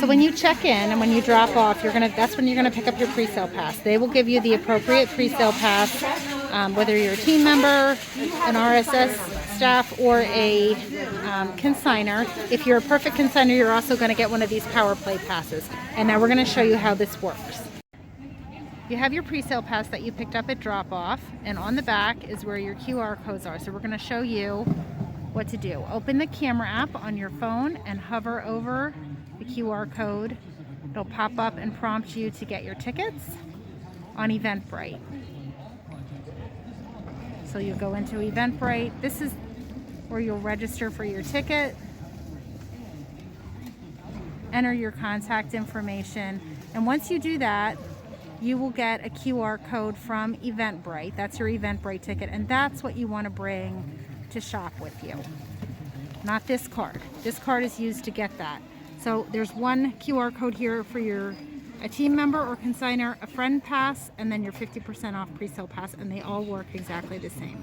So when you check in and when you drop off, that's when you're gonna pick up your pre-sale pass. They will give you the appropriate pre-sale pass, whether you're a team member, an RSS staff, or a consignor. If you're a perfect consignor, you're also gonna get one of these power play passes. And now we're gonna show you how this works. You have your pre-sale pass that you picked up at drop-off, and on the back is where your QR codes are. So we're gonna show you what to do. Open the camera app on your phone and hover over the QR code. It'll pop up and prompt you to get your tickets on Eventbrite. So you'll go into Eventbrite. This is where you'll register for your ticket, enter your contact information, and once you do that, you will get a QR code from Eventbrite. That's your Eventbrite ticket, and that's what you want to bring to shop with you. Not this card. This card is used to get that. So there's one QR code here for a team member or consignor, a friend pass, and then your 50% off pre-sale pass, and they all work exactly the same.